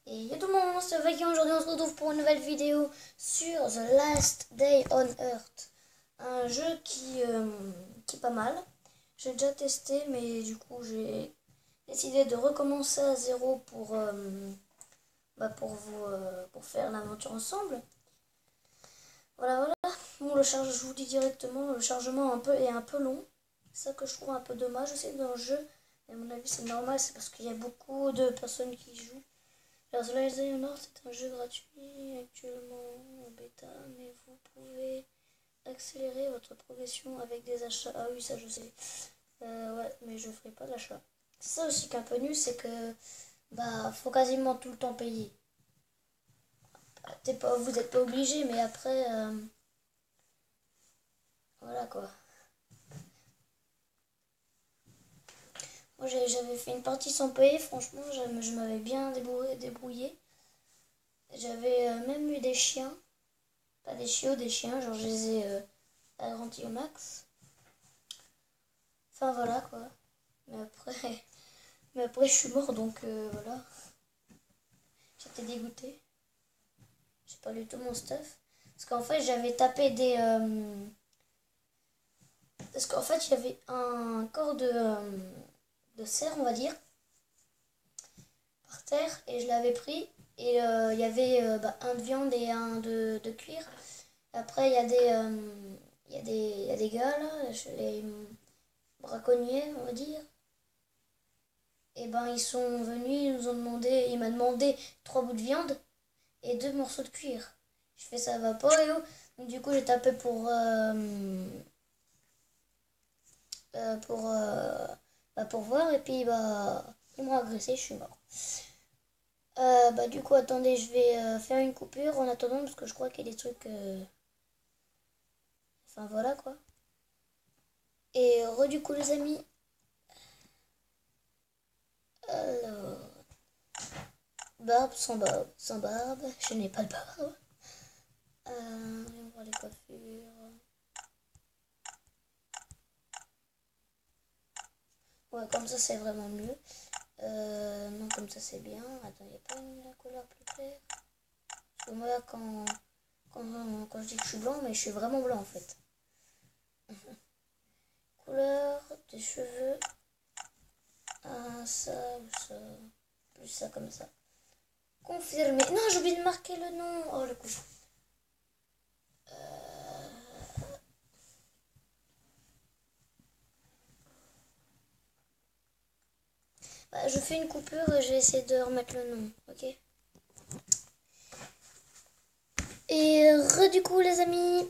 Et yo tout le monde, c'est Viking. Aujourd'hui on se retrouve pour une nouvelle vidéo sur The Last Day on Earth. Un jeu qui est pas mal. J'ai déjà testé mais du coup j'ai décidé de recommencer à zéro pour faire l'aventure ensemble. Voilà. Bon, je vous dis directement, le chargement est un peu long. C'est ça que je trouve un peu dommage aussi dans le jeu. Mais à mon avis c'est normal, c'est parce qu'il y a beaucoup de personnes qui jouent. Alors, The Last Day on Earth, c'est un jeu gratuit actuellement en bêta, mais vous pouvez accélérer votre progression avec des achats. Ah oui, ça je sais. Ouais, mais je ferai pas d'achat. C'est ça aussi qui est un peu nul, c'est que faut quasiment tout le temps payer. Vous n'êtes pas obligé, mais après, voilà quoi. Moi j'avais fait une partie sans payer, franchement, je m'avais bien débrouillé. J'avais même eu des chiens. Pas des chiots, des chiens, genre je les ai agrandis au max. Enfin voilà quoi. Mais après je suis mort donc voilà. J'étais dégoûtée. J'ai pas lu tout mon stuff. Parce qu'en fait j'avais tapé des... Parce qu'en fait il y avait un corps de cerf on va dire. Par terre et je l'avais pris. Et il y avait un de viande et un de cuir. Après il y a des gars là, les braconniers on va dire. Et ils sont venus, il m'a demandé 3 bouts de viande et 2 morceaux de cuir. Je fais ça va pas, yo. Donc du coup j'ai tapé pour voir et puis ils m'ont agressé, je suis mort. Du coup attendez, je vais faire une coupure en attendant parce que je crois qu'il y a des trucs. Enfin voilà quoi. Et du coup les amis. Alors. Barbe, sans barbe, je n'ai pas de barbe. On va voir les coiffures. Ouais, comme ça c'est vraiment mieux. Non, comme ça c'est bien. Attends, il n'y a pas une couleur plus claire. Parce que moi, quand je dis que je suis blanc, mais je suis vraiment blanc en fait. Couleur des cheveux. Ah, ça ou ça. Plus ça comme ça. Confirmer. Non, j'ai oublié de marquer le nom. Oh, le coup. Je fais une coupure et je vais essayer de remettre le nom. Ok. Et du coup, les amis.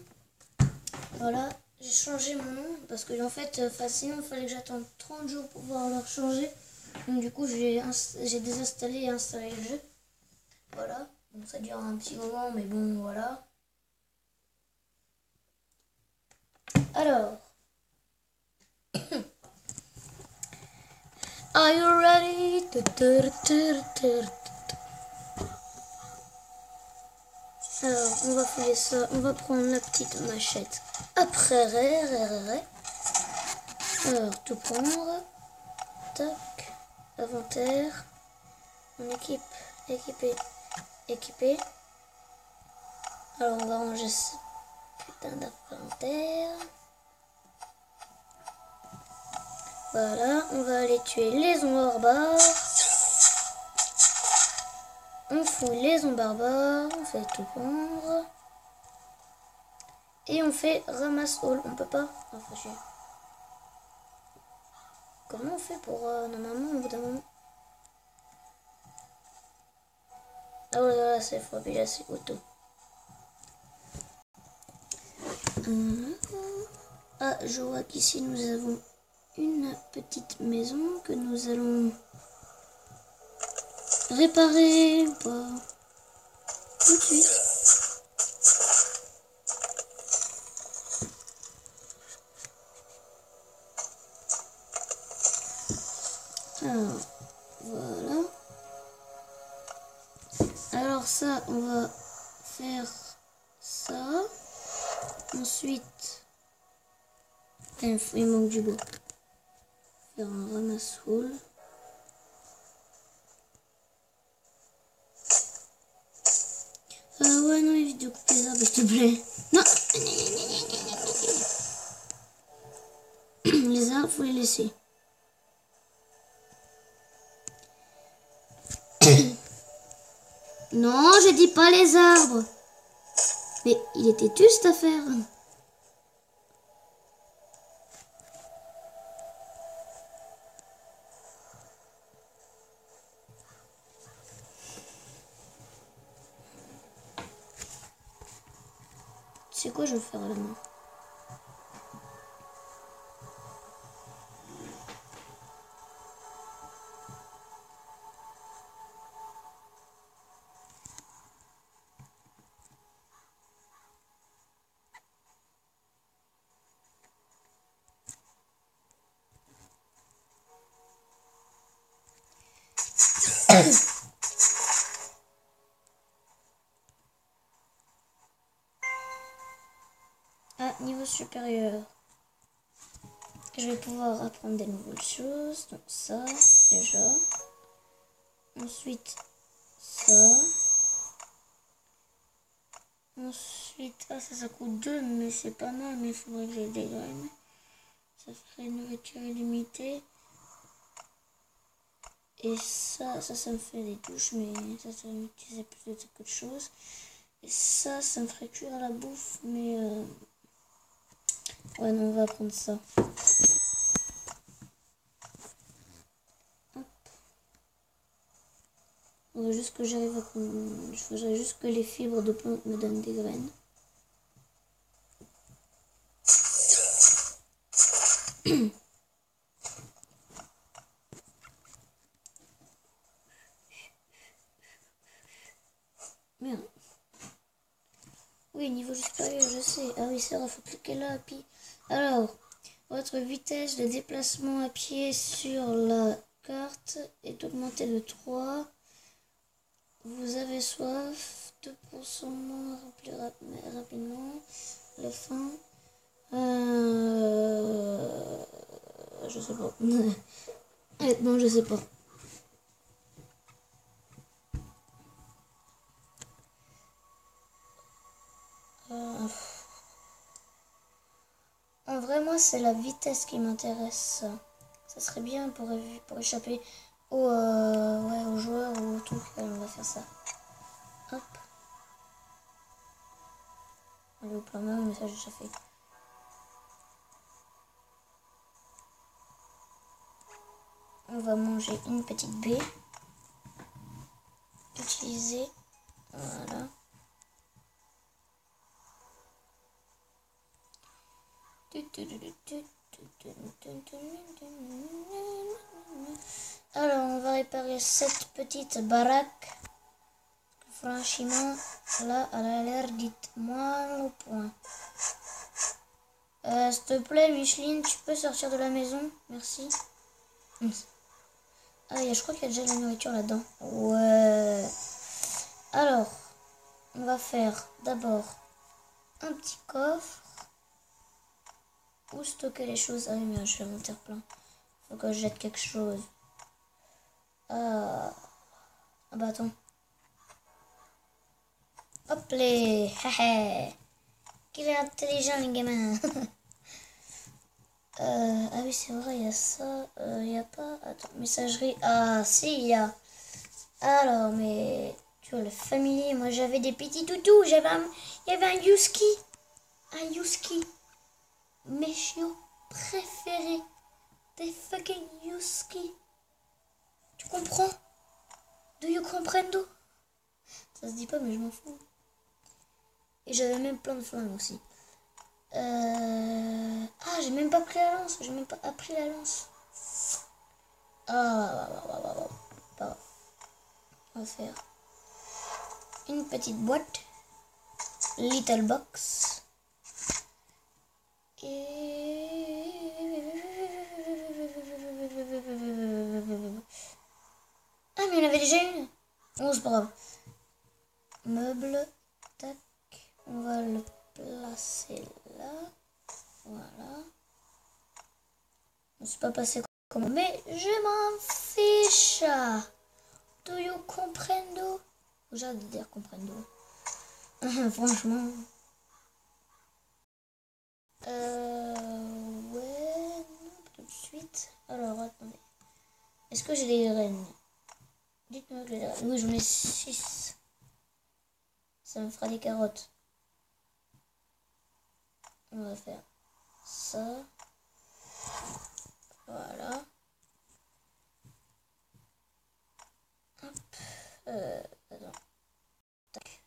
Voilà. J'ai changé mon nom parce que en fait, sinon il fallait que j'attende 30 jours pour pouvoir le changer. Donc du coup, j'ai désinstallé et installé le jeu. Voilà. Donc ça dure un petit moment, mais bon, voilà. Alors. Are you ready? Alors, on va faire ça. On va prendre la petite machette. Après, alors, tout prendre. Tac. Inventaire. On équipe. Équiper. Alors, on va ranger ce putain d'inventaire. Voilà, on va aller tuer les zombies barbares. On fouille les zombies barbares, on fait tout prendre. Et on fait ramasse all. On peut pas. Enfin, comment on fait pour normalement au bout d'un moment. Ah voilà, c'est faut appuyer, c'est auto. Ah, je vois qu'ici nous avons une petite maison que nous allons réparer ou pas tout de suite. Alors, voilà. Alors ça, on va faire ça. Ensuite, il manque du bois. Faire un ramasse-roule. de couper les arbres, s'il te plaît. Non. Les arbres, faut les laisser. Non, je dis pas les arbres. Mais il était têtu cette affaire. C'est quoi je vais faire là main? Ah, niveau supérieur. Je vais pouvoir apprendre des nouvelles choses. Donc ça, déjà. Ensuite, ça. Ensuite, ah, ça coûte 2, mais c'est pas mal, mais il faudrait que je le dégraine. Ça ferait une nourriture illimitée. Et ça me fait des douches, mais ça va m'utiliser plus de quelque chose. Et ça me ferait cuire la bouffe, mais ouais, non, on va prendre ça. Hop. On va juste que j'arrive à... Il faudrait juste que les fibres de plante me donnent des graines. Merde. Oui, niveau supérieur, je sais. Ah oui, c'est vrai, faut cliquer là, puis... Alors, votre vitesse de déplacement à pied sur la carte est augmentée de 3. Vous avez soif, 2% moins plus rapidement. La fin. Je sais pas. Honnêtement, je sais pas. En vrai, moi, c'est la vitesse qui m'intéresse. Ça serait bien pour échapper aux joueurs ou au truc. On va faire ça. Hop. Allez, au plan même, mais ça, j'ai déjà fait. On va manger une petite baie. Utiliser. Voilà. Alors, on va réparer cette petite baraque. Franchement, là, elle a l'air dites-moi au point. S'il te plaît, Micheline, tu peux sortir de la maison? Merci. Ah, je crois qu'il y a déjà de la nourriture là-dedans. Ouais. Alors, on va faire d'abord un petit coffre. Où stocker les choses? Ah oui, mais je suis inventaire plein. Faut que je jette quelque chose. Ah bah attends. Hop les. Qu'il est intelligent les gamins. Ah oui, c'est vrai, il y a ça. Il n'y a pas. Attends, messagerie. Ah si, il y a. Alors, mais. Tu vois, le familier. Moi, j'avais des petits toutous. Il y avait un Yuski. Un Yuski. Mes chiots préférés. Des fucking Yuski. Tu comprends? Do you comprendo? Ça se dit pas, mais je m'en fous. Et j'avais même plein de flammes aussi. Ah, j'ai même pas pris la lance. J'ai même pas appris la lance. Ah, on va faire une petite boîte. Little box. Et... Ah, mais il y en avait déjà une. Oh, c'est pas grave. Meuble. Tac. On va le placer là. Voilà. On ne s'est pas passé comment. Mais je m'en fiche. Do you comprendo? J'ai hâte de dire comprendo. Franchement. Ouais, non, tout de suite. Alors, attendez. Est-ce que j'ai des graines? Dites-moi que j'ai des graines. Oui, j'en ai 6. Ça me fera des carottes. On va faire ça. Voilà. Hop. Attends. Tac.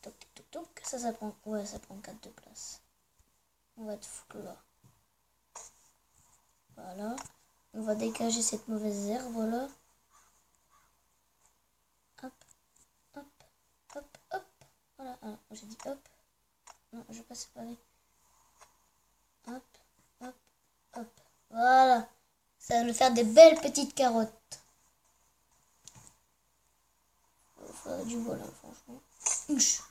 Toc, toc, toc. Ça prend. Ouais, ça prend 4 de place. On va te foutre là. Voilà. On va dégager cette mauvaise herbe là. Hop. Hop. Hop. Hop. Voilà. Alors, j'ai dit hop. Non, je vais pas séparer. Hop. Hop. Hop. Voilà. Ça va nous faire des belles petites carottes. Il faudra du bol, hein, franchement. Unch.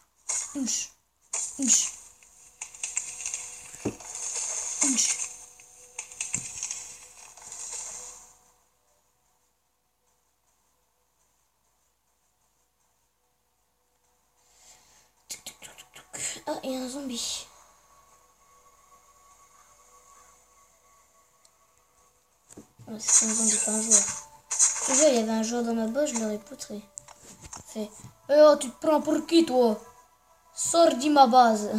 Unch. Unch. Unch. Ah, il y a un zombie. Oh, c'est un zombie, pas un joueur. Je veux, il y avait un joueur dans ma bosse, je l'aurais poutré. Fait. Eh oh, tu te prends pour qui, toi? Sors de ma base.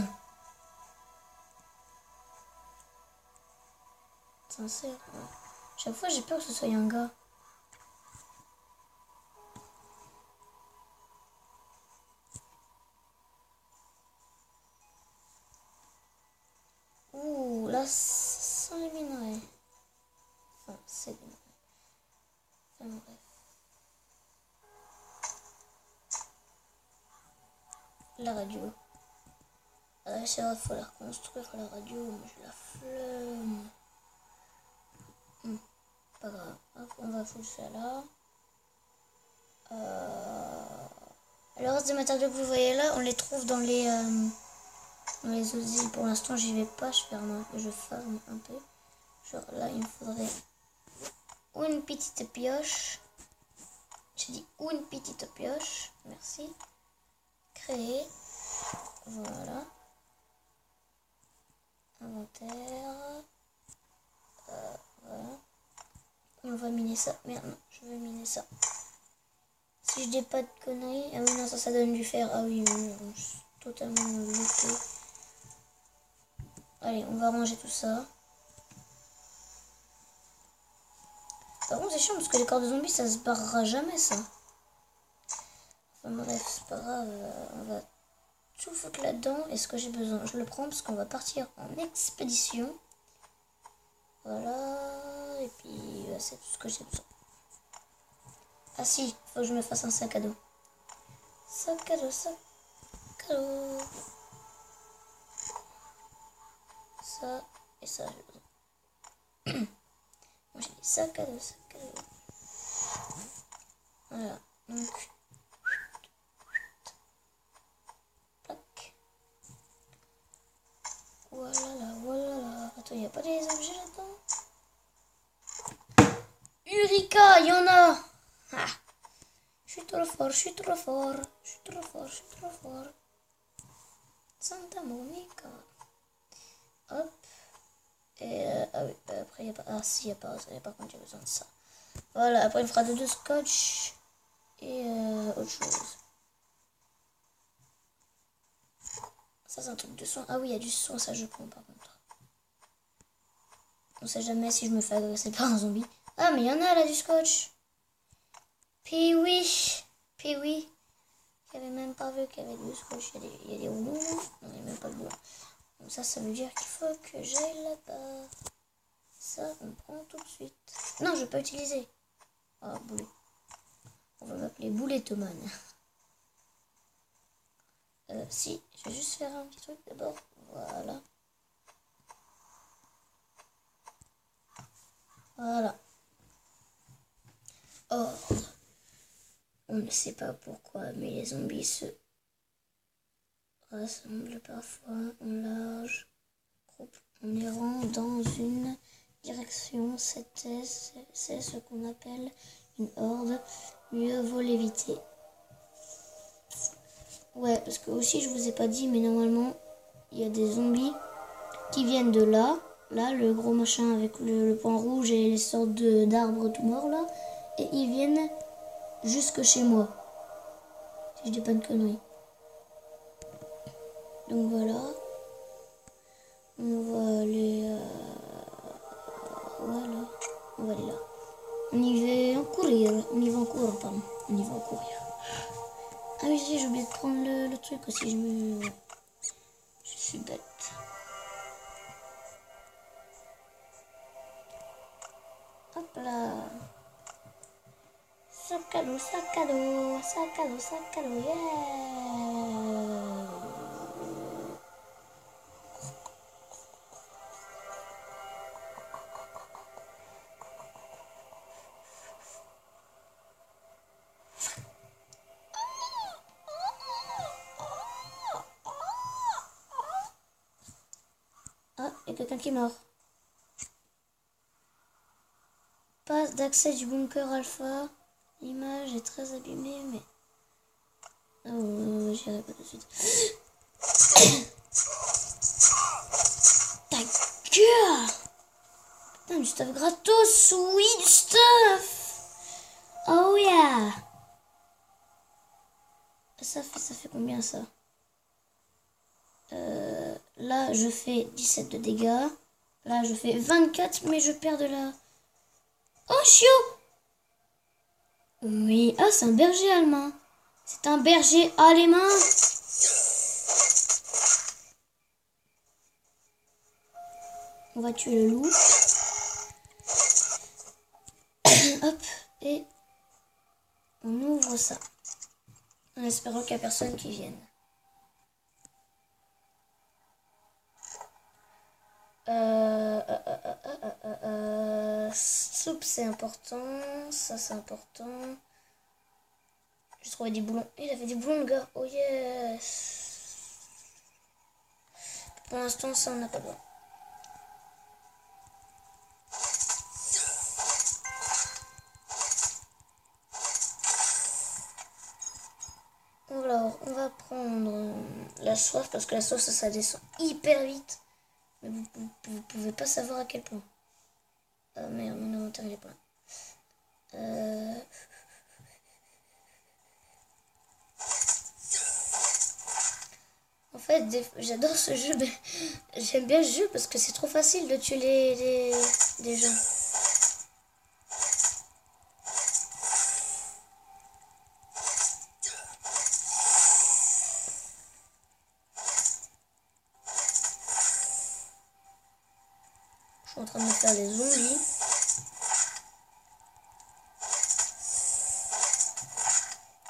Sincère. Chaque fois, j'ai peur que ce soit un gars. Ouh, là, ça sent les minerais. Enfin, c'est des minerais. Enfin, bref. La radio. C'est vrai, faut la reconstruire, la radio. Mais j'ai la flemme. Pas grave. Hop, on va foutre ça là. Le reste des matériaux que vous voyez là, on les trouve dans les usines. Pour l'instant, j'y vais pas. Je farme un peu. Genre là, il me faudrait une petite pioche. J'ai dit une petite pioche. Merci. Créer. Voilà. Inventaire. Voilà. Et on va miner ça. Merde, non, je veux miner ça. Si je dis pas de conneries. Ah oui, non, ça donne du fer. Ah oui, je suis totalement bloqué. Allez, on va ranger tout ça. Par contre, c'est chiant parce que les corps de zombies, ça se barrera jamais, ça. Enfin bref, c'est pas grave. On va tout foutre là-dedans. Et ce que j'ai besoin, je le prends parce qu'on va partir en expédition. Voilà. Et puis, c'est tout ce que j'ai besoin. Ah si, faut que je me fasse un sac à dos. Sac à dos, sac à dos. Ça et ça, j'ai besoin. Moi, j'ai dit sac à dos, sac à dos. Voilà, donc. Plac. Voilà, voilà. Attends, il n'y a pas des objets là-dedans? Eureka, il y en a! Ah. Je suis trop fort, je suis trop fort. Je suis trop fort, je suis trop fort. Santa Monica. Hop. Et ah oui, après il n'y a pas. Ah si, il n'y a pas. Par contre, j'ai besoin de ça. Voilà, après il me fera de scotch. Et autre chose. Ça, c'est un truc de son. Ah oui, il y a du son, ça je prends par contre. On sait jamais si je me fais agresser par un zombie. Ah, mais il y en a là du scotch. Puis oui. J'avais même pas vu qu'il y avait du scotch. Il y a des roulons. Non, il n'y a même pas de boulot. Donc ça veut dire qu'il faut que j'aille là-bas. Ça, on prend tout de suite. Non, je peux pas utiliser. Ah, boulet. On va m'appeler Boulettomane. Si, je vais juste faire un petit truc d'abord. Voilà. Voilà. Ordre. On ne sait pas pourquoi, mais les zombies se rassemblent parfois en large groupe en errant dans une direction. C'est ce qu'on appelle une horde. Mieux vaut l'éviter. Ouais, parce que aussi, je vous ai pas dit, mais normalement, il y a des zombies qui viennent de là. Là, le gros machin avec le point rouge et les sortes d'arbres tout morts, là. Et ils viennent jusque chez moi. Si je dis pas de conneries. Donc voilà. On va aller... voilà. On va aller là. On y va en courir. On y va en courant, pardon. On y va en courir. Ah oui, si, j'ai oublié de prendre le truc aussi. Je suis bête. Hop là. Sac à dos, sac à dos, sac à dos, sac à dos, yeah. Ah, il y a quelqu'un qui est mort. Passe d'accès du bunker alpha. L'image est très abîmée, mais... Oh, j'irai pas tout de suite. Ta gueule! Putain, du stuff gratos! Oui, du stuff! Oh yeah! Ça fait combien, ça? Là, je fais 17 de dégâts. Là, je fais 24, mais je perds de la... Oh, chiot! Oui, ah, c'est un berger allemand. C'est un berger allemand. On va tuer le loup. Hop, et on ouvre ça. En espérant qu'il n'y a personne qui vienne. Soupe, c'est important. Ça, c'est important. J'ai trouvé des boulons. Il avait des boulons, le gars. Oh yes. Pour l'instant, ça, on n'a pas besoin. Alors, on va prendre la soif, parce que la sauce, ça descend hyper vite. Mais vous pouvez pas savoir à quel point. Ah merde, mon inventaire il est plein. En fait, j'adore ce jeu, mais j'aime bien ce jeu parce que c'est trop facile de tuer les gens. Je suis en train de me faire des zombies.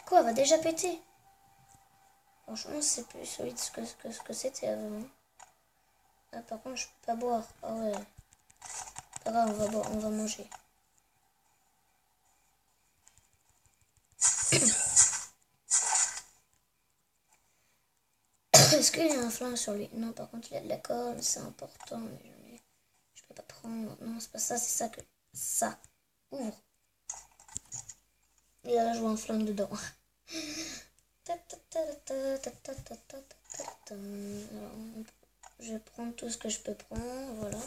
Quoi, elle va déjà péter? Franchement, c'est plus solide que ce que c'était avant. Ah, par contre, je peux pas boire. Ah ouais. Pas grave, on va boire, on va manger. Est-ce qu'il y a un flingue sur lui? Non, par contre, il y a de la colle, c'est important, mais je peux pas prendre. Non, c'est pas ça, c'est ça que... Ça. Ouvre. Il a joué un flingue dedans. Alors, je vais prendre tout ce que je peux prendre, voilà.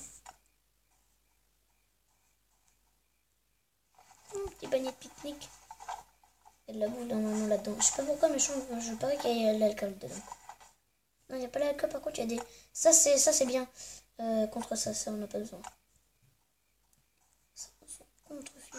Petit panier de pique-nique. Il y a de la bouffe normalement là-dedans. Je sais pas pourquoi, mais je parie qu'il y a de l'alcool dedans. Non, il n'y a pas l'alcool, par contre, il y a des... Ça, c'est bien. Contre ça, on n'a pas besoin. Ça, contre-fiche.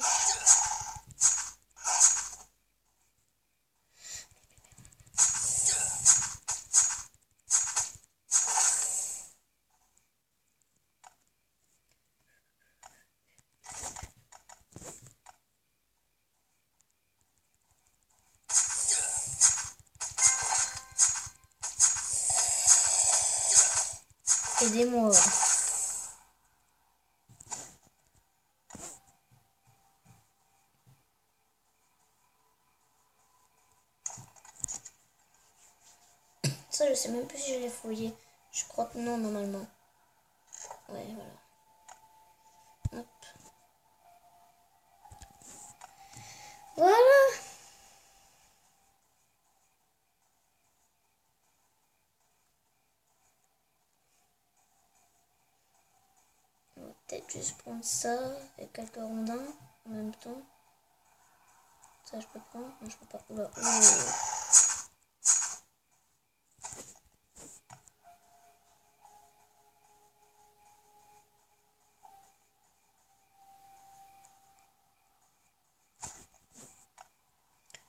Aidez-moi. Ça, je sais même plus si je l'ai fouillé. Je crois que non, normalement. Ouais, voilà. Hop. Voilà. juste prendre ça et quelques rondins en même temps. Ça, je peux prendre. Non, je peux pas. Oula, oula.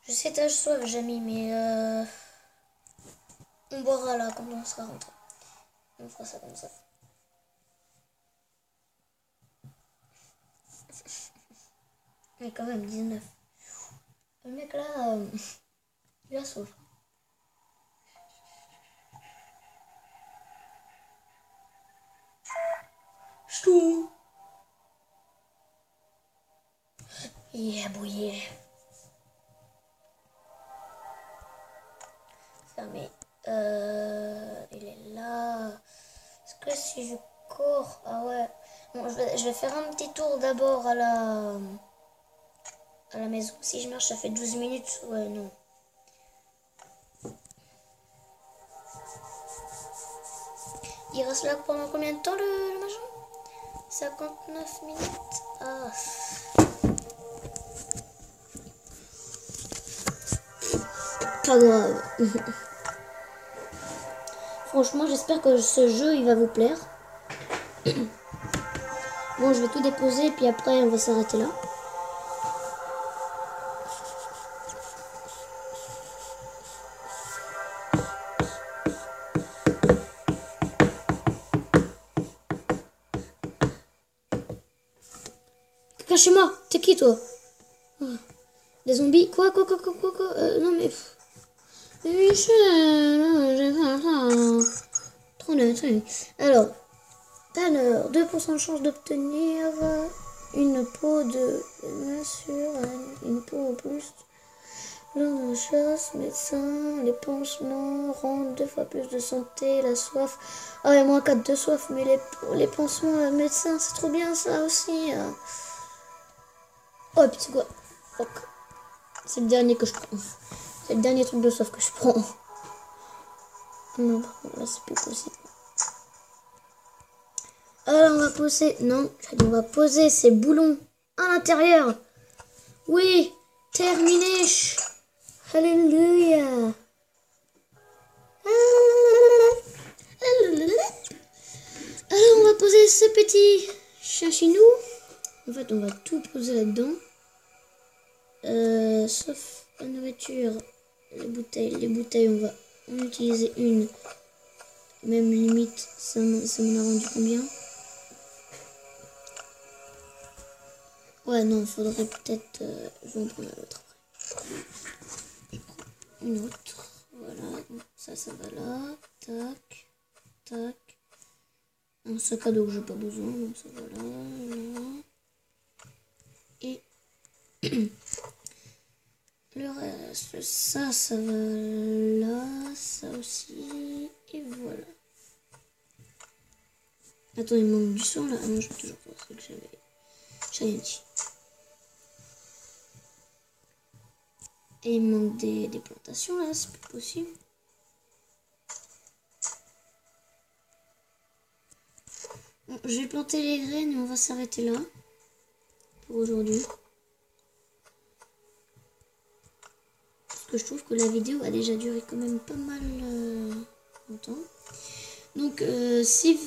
Je sais t'as soif, Jamy, mais on boira là quand on sera rentré. On fera ça comme ça. Mais quand même, 19. Le mec là, il a soif. Chou. Yeah, bouillé. Fermé. Il est là. Est-ce que si je cours... Ah ouais. Bon, je vais faire un petit tour d'abord à la maison. Si je marche, ça fait 12 minutes. Ouais, non. Il reste là pendant combien de temps le machin? 59 minutes. Ah. Pas grave. Franchement, j'espère que ce jeu, il va vous plaire. Bon, je vais tout déposer et puis après, on va s'arrêter là. Cachez-moi. T'es qui, toi? Des zombies? Quoi? Non, mais... Trop de... Alors, alors, 2% de chance d'obtenir une peau de... sur une peau en plus. Lors de chasse, médecin, les pansements rendent 2 fois plus de santé, la soif. Ah, et moins 4 de soif, mais les pansements, médecin, c'est trop bien ça aussi. Oh, et puis c'est quoi? C'est le dernier que je prends. C'est le dernier truc de soif que je prends. Non, là c'est plus possible. Alors on va poser... Non, on va poser ces boulons à l'intérieur. Oui, terminé. Alléluia. Alors on va poser ce petit chien chez nous. En fait on va tout poser là-dedans. Sauf la nourriture, les bouteilles on va en utiliser une. Même limite, ça m'en a rendu combien? Ouais, non, il faudrait peut-être... je vais en prendre un autre après. Une autre. Voilà, donc ça va là. Tac, tac. Un sac à dos que j'ai pas besoin, donc ça va là, là. Et... le reste, ça va là, ça aussi, et voilà. Attends, il manque du sang là. Ah non, je peux toujours pas, c'est que j'ai rien dit. Et il manque des plantations là, c'est plus possible. Bon, je vais planter les graines et on va s'arrêter là pour aujourd'hui. Parce que je trouve que la vidéo a déjà duré quand même pas mal longtemps. Donc si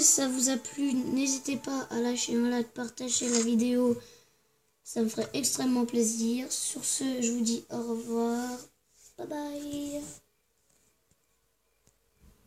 ça vous a plu, n'hésitez pas à lâcher un like, partager la vidéo. Ça me ferait extrêmement plaisir. Sur ce, je vous dis au revoir. Bye bye.